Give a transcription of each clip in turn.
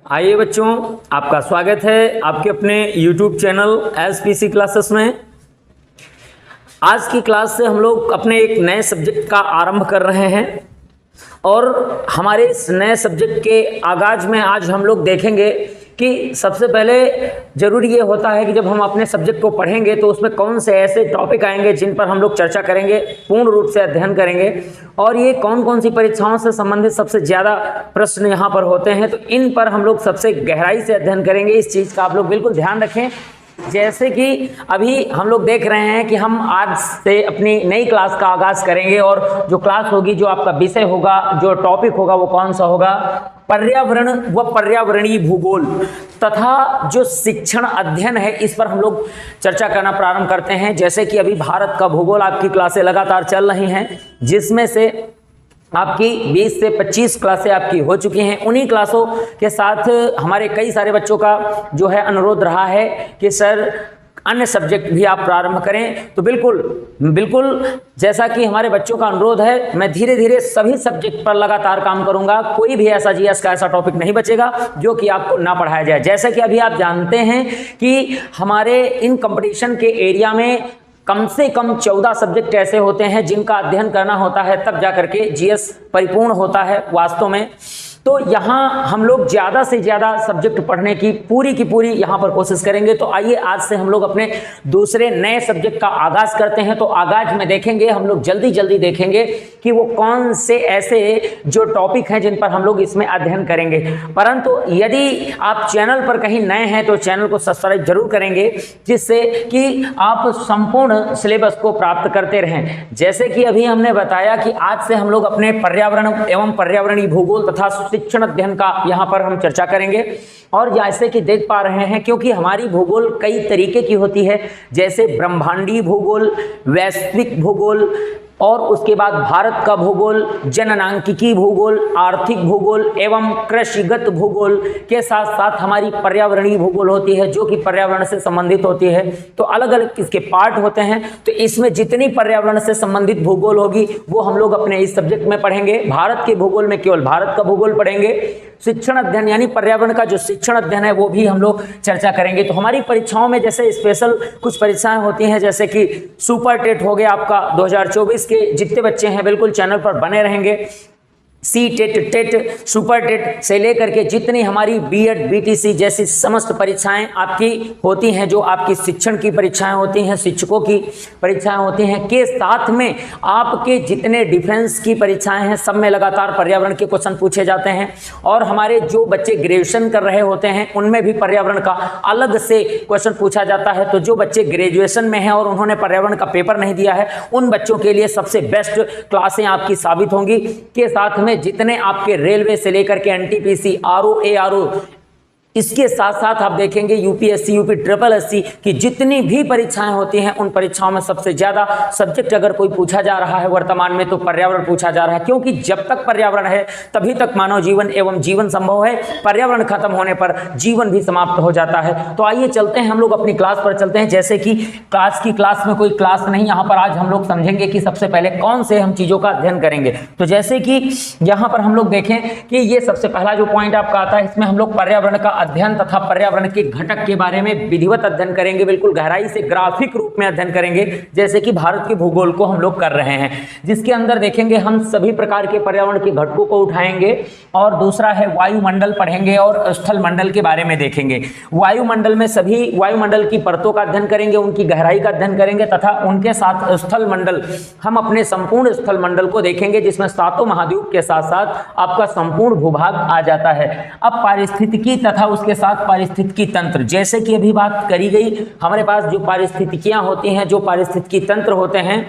आइए बच्चों, आपका स्वागत है आपके अपने YouTube चैनल SPC क्लासेस में। आज की क्लास से हम लोग अपने एक नए सब्जेक्ट का आरंभ कर रहे हैं और हमारे इस नए सब्जेक्ट के आगाज में आज हम लोग देखेंगे कि सबसे पहले ज़रूरी ये होता है कि जब हम अपने सब्जेक्ट को पढ़ेंगे तो उसमें कौन से ऐसे टॉपिक आएंगे जिन पर हम लोग चर्चा करेंगे, पूर्ण रूप से अध्ययन करेंगे और ये कौन कौन सी परीक्षाओं से संबंधित सबसे ज़्यादा प्रश्न यहाँ पर होते हैं, तो इन पर हम लोग सबसे गहराई से अध्ययन करेंगे। इस चीज़ का आप लोग बिल्कुल ध्यान रखें। जैसे कि अभी हम लोग देख रहे हैं कि हम आज से अपनी नई क्लास का आगाज़ करेंगे और जो क्लास होगी, जो आपका विषय होगा, जो टॉपिक होगा वो कौन सा होगा, पर्यावरण व पर्यावरणीय भूगोल तथा जो शिक्षण अध्ययन है, इस पर हम लोग चर्चा करना प्रारंभ करते हैं। जैसे कि अभी भारत का भूगोल आपकी क्लासें लगातार चल रही हैं, जिसमें से आपकी 20 से 25 क्लासें आपकी हो चुकी हैं। उन्हीं क्लासों के साथ हमारे कई सारे बच्चों का जो है अनुरोध रहा है कि सर अन्य सब्जेक्ट भी आप प्रारंभ करें। तो बिल्कुल जैसा कि हमारे बच्चों का अनुरोध है, मैं धीरे धीरे सभी सब्जेक्ट पर लगातार काम करूंगा। कोई भी ऐसा जीएस का ऐसा टॉपिक नहीं बचेगा जो कि आपको ना पढ़ाया जाए। जैसे कि अभी आप जानते हैं कि हमारे इन कंपटीशन के एरिया में कम से कम 14 सब्जेक्ट ऐसे होते हैं जिनका अध्ययन करना होता है, तब जाकर के जीएस परिपूर्ण होता है वास्तव में। तो यहाँ हम लोग ज़्यादा से ज़्यादा सब्जेक्ट पढ़ने की पूरी यहाँ पर कोशिश करेंगे। तो आइए आज से हम लोग अपने दूसरे नए सब्जेक्ट का आगाज़ करते हैं। तो आगाज में देखेंगे हम लोग, जल्दी देखेंगे कि वो कौन से ऐसे जो टॉपिक हैं जिन पर हम लोग इसमें अध्ययन करेंगे। परंतु यदि आप चैनल पर कहीं नए हैं तो चैनल को सब्सक्राइब जरूर करेंगे, जिससे कि आप संपूर्ण सिलेबस को प्राप्त करते रहें। जैसे कि अभी हमने बताया कि आज से हम लोग अपने पर्यावरण एवं पर्यावरणीय भूगोल तथा शिक्षण अध्ययन का यहाँ पर हम चर्चा करेंगे। और जैसे कि देख पा रहे हैं, क्योंकि हमारी भूगोल कई तरीके की होती है, जैसे ब्रह्मांडीय भूगोल, वैश्विक भूगोल और उसके बाद भारत का भूगोल, जननांकिकी भूगोल, आर्थिक भूगोल एवं कृषिगत भूगोल के साथ साथ हमारी पर्यावरणीय भूगोल होती है, जो कि पर्यावरण से संबंधित होती है। तो अलग अलग इसके पार्ट होते हैं। तो इसमें जितनी पर्यावरण से संबंधित भूगोल होगी वो हम लोग अपने इस सब्जेक्ट में पढ़ेंगे। भारत के भूगोल में केवल भारत का भूगोल पढ़ेंगे। शिक्षण अध्ययन यानी पर्यावरण का जो शिक्षण अध्ययन है वो भी हम लोग चर्चा करेंगे। तो हमारी परीक्षाओं में जैसे स्पेशल कुछ परीक्षाएं होती हैं, जैसे कि सुपर टेट हो गया आपका 2024 के, जितने बच्चे हैं बिल्कुल चैनल पर बने रहेंगे। C TET, TET, super TET से लेकर के जितनी हमारी बीएड, बीटीसी जैसी समस्त परीक्षाएं आपकी होती हैं, जो आपकी शिक्षण की परीक्षाएं होती हैं, शिक्षकों की परीक्षाएं होती हैं, के साथ में आपके जितने डिफेंस की परीक्षाएं हैं, सब में लगातार पर्यावरण के क्वेश्चन पूछे जाते हैं। और हमारे जो बच्चे ग्रेजुएशन कर रहे होते हैं उनमें भी पर्यावरण का अलग से क्वेश्चन पूछा जाता है। तो जो बच्चे ग्रेजुएशन में हैं और उन्होंने पर्यावरण का पेपर नहीं दिया है, उन बच्चों के लिए सबसे बेस्ट क्लासें आपकी साबित होंगी। के साथ में जितने आपके रेलवे से लेकर के एनटीपीसी, आरओ, एआरओ, इसके साथ साथ आप देखेंगे यूपीएससी, यूपी ट्रिपल एससी की जितनी भी परीक्षाएं होती हैं, उन परीक्षाओं में सबसे ज़्यादा सब्जेक्ट अगर कोई पूछा जा रहा है वर्तमान में तो पर्यावरण पूछा जा रहा है। क्योंकि जब तक पर्यावरण है तभी तक मानव जीवन एवं जीवन संभव है। पर्यावरण खत्म होने पर जीवन भी समाप्त हो जाता है। तो आइए चलते हैं, हम लोग अपनी क्लास पर चलते हैं। जैसे कि क्लास में कोई क्लास नहीं, यहाँ पर आज हम लोग समझेंगे कि सबसे पहले कौन से हम चीज़ों का अध्ययन करेंगे। तो जैसे कि यहाँ पर हम लोग देखें कि ये सबसे पहला जो पॉइंट आपका आता है, इसमें हम लोग पर्यावरण का अध्ययन तथा पर्यावरण के घटक के बारे में विधिवत अध्ययन करेंगे, बिल्कुल गहराई से ग्राफिक रूप में अध्ययन करेंगे, जैसे कि भारत के भूगोल को हम लोग कर रहे हैं, जिसके अंदर देखेंगे हम सभी प्रकार के पर्यावरण के घटकों को उठाएंगे। और दूसरा है वायुमंडल पढ़ेंगे और स्थल मंडल के बारे में देखेंगे। वायुमंडल में सभी वायुमंडल की परतों का अध्ययन करेंगे, उनकी गहराई का अध्ययन करेंगे तथा उनके साथ स्थल मंडल, हम अपने संपूर्ण स्थल मंडल को देखेंगे, जिसमें सातों महाद्वीप के साथ साथ आपका संपूर्ण भूभाग आ जाता है। अब पारिस्थितिकी तथा उसके साथ पारिस्थितिकी तंत्र, जैसे कि अभी बात करी गई, हमारे पास जो पारिस्थितिकियां होती हैं, जो पारिस्थितिकी तंत्र होते हैं,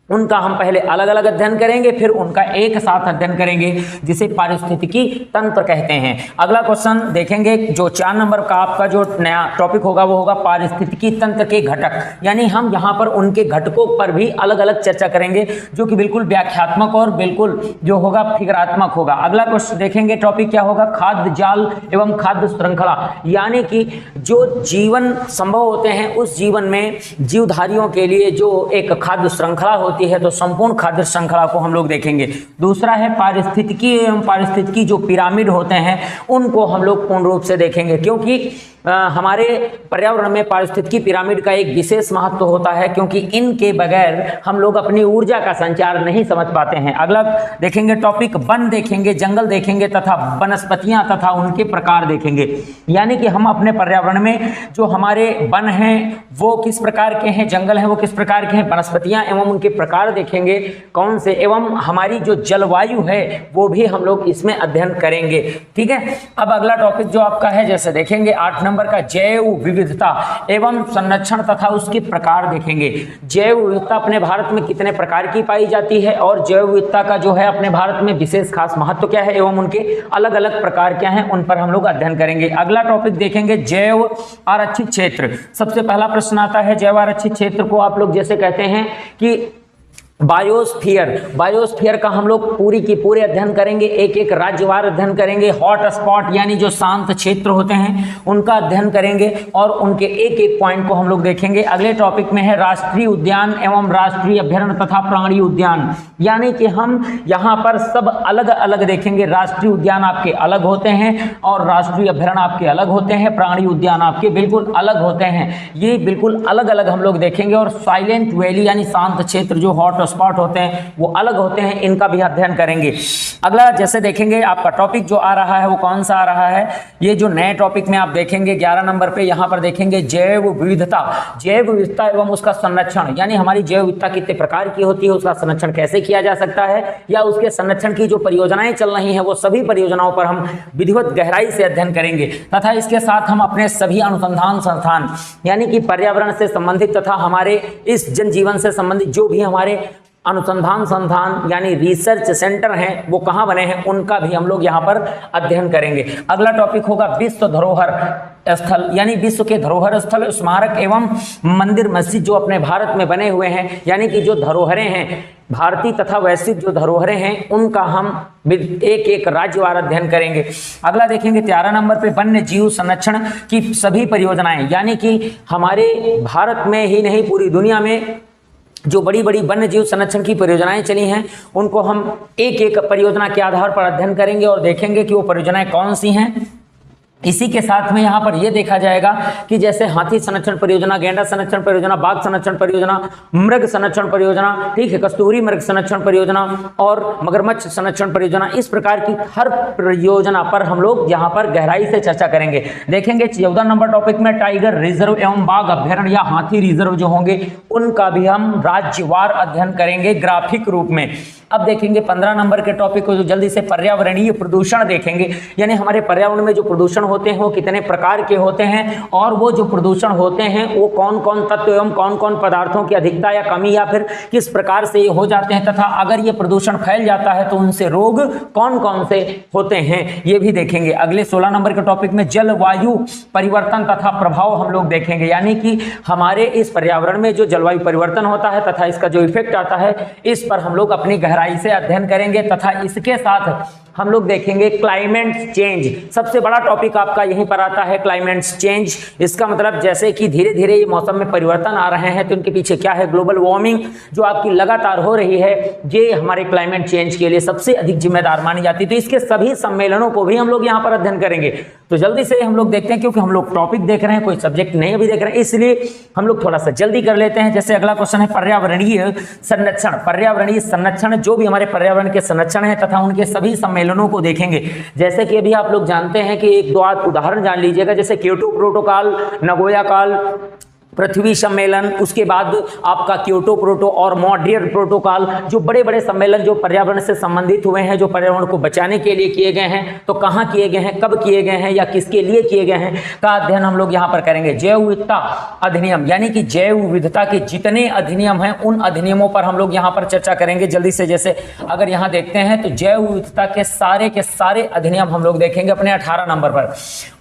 उनका हम पहले अलग अलग अध्ययन करेंगे, फिर उनका एक साथ अध्ययन करेंगे, जिसे पारिस्थितिकी तंत्र कहते हैं। अगला क्वेश्चन देखेंगे, जो 4 नंबर का आपका जो नया टॉपिक होगा वो होगा पारिस्थितिकी तंत्र के घटक, यानी हम यहाँ पर उनके घटकों पर भी अलग अलग चर्चा करेंगे, जो कि बिल्कुल व्याख्यात्मक और बिल्कुल जो होगा फिगरात्मक होगा। अगला क्वेश्चन देखेंगे, टॉपिक क्या होगा, खाद्य जाल एवं खाद्य श्रृंखला, यानी कि जो जीवन संभव होते हैं उस जीवन में जीवधारियों के लिए जो एक खाद्य श्रृंखला होती होती है, तो संपूर्ण खाद्य श्रृंखला को हम लोग देखेंगे। दूसरा है पारिस्थितिकी एवं पारिस्थितिकी जो पिरामिड होते हैं उनको हम लोग पूर्ण रूप से देखेंगे, क्योंकि हमारे पर्यावरण में पारिस्थितिकी पिरामिड का एक विशेष महत्व होता है, क्योंकि इनके बगैर हम लोग अपनी ऊर्जा का संचार नहीं समझ पाते हैं। अगला देखेंगे टॉपिक वन देखेंगे, जंगल देखेंगे तथा वनस्पतियां तथा उनके प्रकार देखेंगे। यानी कि हम अपने पर्यावरण में जो हमारे वन हैं वो किस प्रकार के हैं, जंगल हैं वो किस प्रकार के हैं, वनस्पतियां एवं उनके प्रकार देखेंगे कौन से, एवं हमारी जो जलवायु है वो भी हम लोग इसमें अध्ययन करेंगे। ठीक है, अब अगला टॉपिक जो आपका है जैसे देखेंगे 8 नंबर का जैव विविधता एवं संरक्षण तथा उसके प्रकार देखेंगे। जैव विविधता अपने भारत में कितने प्रकार की पाई जाती है और जैव विविधता का जो है अपने भारत में विशेष खास महत्व क्या है एवं उनके अलग अलग प्रकार क्या हैं, उन पर हम लोग अध्ययन करेंगे। अगला टॉपिक देखेंगे जैव आरक्षित क्षेत्र। सबसे पहला प्रश्न आता है जैव आरक्षित क्षेत्र को आप लोग जैसे कहते हैं कि बायोस्फीयर। बायोस्फीयर का हम लोग पूरी की पूरे अध्ययन करेंगे, एक एक राज्यवार अध्ययन करेंगे। हॉट स्पॉट यानी जो शांत क्षेत्र होते हैं उनका अध्ययन करेंगे और उनके एक एक पॉइंट को हम लोग देखेंगे। अगले टॉपिक में है राष्ट्रीय उद्यान एवं राष्ट्रीय अभयारण्य तथा प्राणी उद्यान, यानी कि हम यहाँ पर सब अलग अलग देखेंगे। राष्ट्रीय उद्यान आपके अलग होते हैं और राष्ट्रीय अभयारण्य आपके अलग होते हैं, प्राणी उद्यान आपके बिल्कुल अलग होते हैं। ये बिल्कुल अलग अलग हम लोग देखेंगे। और साइलेंट वैली यानी शांत क्षेत्र जो हॉट स्पॉट होते हैं वो अलग होते हैं, इनका भी अध्ययन करेंगे। अगला जैसे देखेंगे आपका टॉपिक जो आ रहा है वो कौन सा आ रहा है, ये जो नए टॉपिक में आप देखेंगे 11 नंबर पे यहाँ पर देखेंगे जैव विविधता। जैव विविधता एवं उसका संरक्षण, यानी हमारी जैव विविधता कितने प्रकार की होती है, उसका संरक्षण कैसे किया जा सकता है, या उसके संरक्षण की जो परियोजनाएं चल रही हैं वो सभी परियोजनाओं पर हम विधिवत गहराई से अध्ययन करेंगे। तथा इसके साथ हम अपने सभी अनुसंधान संस्थान यानी कि पर्यावरण से संबंधित तथा हमारे इस जनजीवन से संबंधित जो भी हमारे अनुसंधान संस्थान यानी रिसर्च सेंटर हैं वो कहाँ बने हैं उनका भी हम लोग यहाँ पर अध्ययन करेंगे। अगला टॉपिक होगा विश्व धरोहर स्थल, यानी विश्व के धरोहर स्थल, स्मारक एवं मंदिर मस्जिद जो अपने भारत में बने हुए हैं, यानी कि जो धरोहरें हैं भारतीय तथा वैश्विक जो धरोहरें हैं उनका हम एक एक राज्यवार अध्ययन करेंगे। अगला देखेंगे 13 नंबर पे वन्य जीव संरक्षण की सभी परियोजनाएं, यानी कि हमारे भारत में ही नहीं पूरी दुनिया में जो बड़ी बड़ी वन्य जीव संरक्षण की परियोजनाएं चली हैं उनको हम एक एक परियोजना के आधार पर अध्ययन करेंगे और देखेंगे कि वो परियोजनाएं कौन सी हैं। इसी के साथ में यहाँ पर यह देखा जाएगा कि जैसे हाथी संरक्षण परियोजना, गेंडा संरक्षण परियोजना, बाघ संरक्षण परियोजना, मृग संरक्षण परियोजना, ठीक है, कस्तूरी मृग संरक्षण परियोजना और मगरमच्छ संरक्षण परियोजना, इस प्रकार की हर परियोजना पर हम लोग यहाँ पर गहराई से चर्चा करेंगे। देखेंगे 14 नंबर टॉपिक में टाइगर रिजर्व एवं बाघ अभ्यारण्य या हाथी रिजर्व जो होंगे उनका भी हम राज्यवार अध्ययन करेंगे ग्राफिक रूप में। अब देखेंगे 15 नंबर के टॉपिक को जो जल्दी से पर्यावरणीय प्रदूषण देखेंगे, यानी हमारे पर्यावरण में जो प्रदूषण होते हैं वो कितने प्रकार के होते हैं और वो जो प्रदूषण होते हैं वो कौन कौन तत्व एवं कौन कौन पदार्थों की अधिकता या कमी या फिर किस प्रकार से ये हो जाते हैं, तथा अगर ये प्रदूषण फैल जाता है तो उनसे रोग कौन कौन से होते हैं ये भी देखेंगे। अगले 16 नंबर के टॉपिक में जलवायु परिवर्तन तथा प्रभाव हम लोग देखेंगे, यानी कि हमारे इस पर्यावरण में जो जलवायु परिवर्तन होता है तथा इसका जो इफेक्ट आता है इस पर हम लोग अपनी गहराई से अध्ययन करेंगे। तथा इसके साथ हम लोग देखेंगे क्लाइमेट चेंज। सबसे बड़ा टॉपिक आपका यहीं पर आता है क्लाइमेट चेंज। इसका मतलब जैसे कि धीरे धीरे ये मौसम में परिवर्तन आ रहे हैं तो इनके पीछे क्या है, ग्लोबल वार्मिंग जो आपकी लगातार हो रही है ये हमारे क्लाइमेट चेंज के लिए सबसे अधिक जिम्मेदार मानी जाती है। तो इसके सभी सम्मेलनों को भी हम लोग यहाँ पर अध्ययन करेंगे। तो जल्दी से हम लोग देखते हैं, क्योंकि हम लोग टॉपिक देख रहे हैं, कोई सब्जेक्ट नहीं अभी देख रहे हैं, इसलिए हम लोग थोड़ा सा जल्दी कर लेते हैं। जैसे अगला क्वेश्चन है पर्यावरणीय संरक्षण। पर्यावरणीय संरक्षण जो भी हमारे पर्यावरण के संरक्षण है तथा उनके सभी सम्मेलनों को देखेंगे। जैसे कि अभी आप लोग जानते हैं कि एक दो उदाहरण जान लीजिएगा, जैसे क्योटो प्रोटोकॉल, नगोया कॉल, पृथ्वी सम्मेलन, उसके बाद आपका क्योटो प्रोटो और मॉन्ट्रियल प्रोटोकॉल, जो बड़े बड़े सम्मेलन जो पर्यावरण से संबंधित हुए हैं, जो पर्यावरण को बचाने के लिए किए गए हैं, तो कहाँ किए गए हैं, कब किए गए हैं या किसके लिए किए गए हैं का अध्ययन हम लोग यहाँ पर करेंगे। जैव विविधता अधिनियम, यानी कि जैव विविधता के जितने अधिनियम हैं उन अधिनियमों पर हम लोग यहाँ पर चर्चा करेंगे जल्दी से। जैसे अगर यहाँ देखते हैं तो जैव विविधता के सारे अधिनियम हम लोग देखेंगे अपने 18 नंबर पर,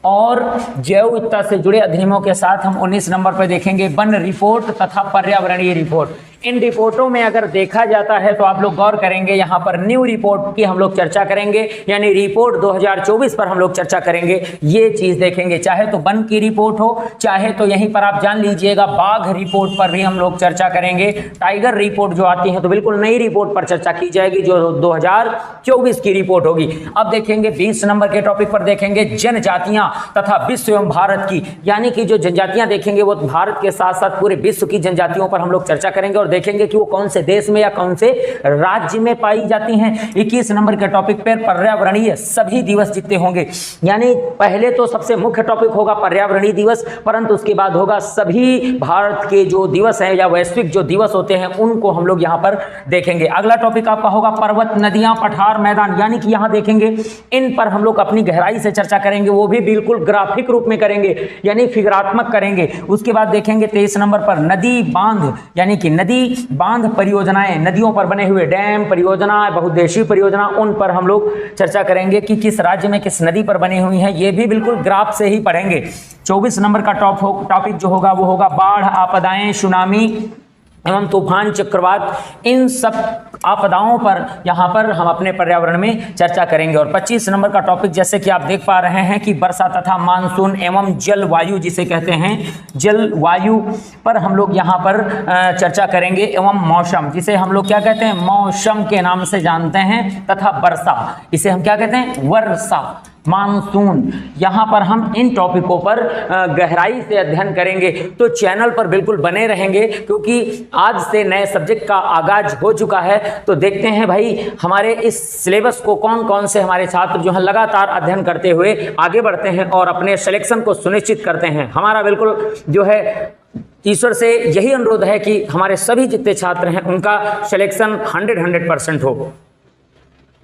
और जैव विविधता से जुड़े अधिनियमों के साथ हम 19 नंबर पर देखेंगे वन रिपोर्ट तथा पर्यावरणीय रिपोर्ट। इन रिपोर्टों में अगर देखा जाता है तो आप लोग गौर करेंगे, यहाँ पर न्यू रिपोर्ट की हम लोग चर्चा करेंगे, यानी रिपोर्ट 2024 पर हम लोग चर्चा करेंगे। ये चीज देखेंगे, चाहे तो वन की रिपोर्ट हो, चाहे तो यहीं पर आप जान लीजिएगा बाघ रिपोर्ट पर भी हम लोग चर्चा करेंगे। टाइगर रिपोर्ट जो आती है तो बिल्कुल नई रिपोर्ट पर चर्चा की जाएगी जो 2024 की रिपोर्ट होगी। अब देखेंगे 20 नंबर के टॉपिक पर देखेंगे जनजातियां तथा विश्व एवं भारत की, यानी कि जो जनजातियां देखेंगे वो भारत के साथ साथ पूरे विश्व की जनजातियों पर हम लोग चर्चा करेंगे और देखेंगे कि वो कौन से देश में या कौन से राज्य में पाई जाती हैं। 21 नंबर के टॉपिक पर पर्यावरणीय सभी दिवस जितने होंगे, यानी पहले तो सबसे मुख्य टॉपिक होगा पर्यावरणीय दिवस, परंतु उसके बाद होगा सभी भारत के जो दिवस हैं या वैश्विक जो दिवस होते हैं उनको हम लोग यहाँ पर देखेंगे। अगला टॉपिक आपका होगा पर्वत, नदियां, पठार, मैदान, यानी कि यहाँ देखेंगे इन पर हम लोग अपनी गहराई से चर्चा करेंगे, वो भी बिल्कुल ग्राफिक रूप में करेंगे, यानी फिगरात्मक करेंगे। उसके बाद देखेंगे 23 नंबर पर नदी बांध, यानी कि नदी बांध परियोजनाएं, नदियों पर बने हुए डैम परियोजना, बहुउद्देशीय परियोजना, उन पर हम लोग चर्चा करेंगे कि किस राज्य में किस नदी पर बनी हुई है, ये भी बिल्कुल ग्राफ से ही पढ़ेंगे। 24 नंबर का टॉपिक जो होगा वो होगा बाढ़, आपदाएं, सुनामी एवं तूफान, चक्रवात, इन सब आपदाओं पर यहाँ पर हम अपने पर्यावरण में चर्चा करेंगे। और 25 नंबर का टॉपिक जैसे कि आप देख पा रहे हैं कि वर्षा तथा मानसून एवं जलवायु जिसे कहते हैं, जलवायु पर हम लोग यहाँ पर चर्चा करेंगे, एवं मौसम जिसे हम लोग क्या कहते हैं, मौसम के नाम से जानते हैं, तथा वर्षा इसे हम क्या कहते हैं, वर्षा, मानसून। यहाँ पर हम इन टॉपिकों पर गहराई से अध्ययन करेंगे। तो चैनल पर बिल्कुल बने रहेंगे क्योंकि आज से नए सब्जेक्ट का आगाज हो चुका है। तो देखते हैं भाई हमारे इस सिलेबस को कौन कौन से हमारे छात्र जो है लगातार अध्ययन करते हुए आगे बढ़ते हैं और अपने सिलेक्शन को सुनिश्चित करते हैं। हमारा बिल्कुल जो है ईश्वर से यही अनुरोध है कि हमारे सभी जितने छात्र हैं उनका सिलेक्शन 100% हो।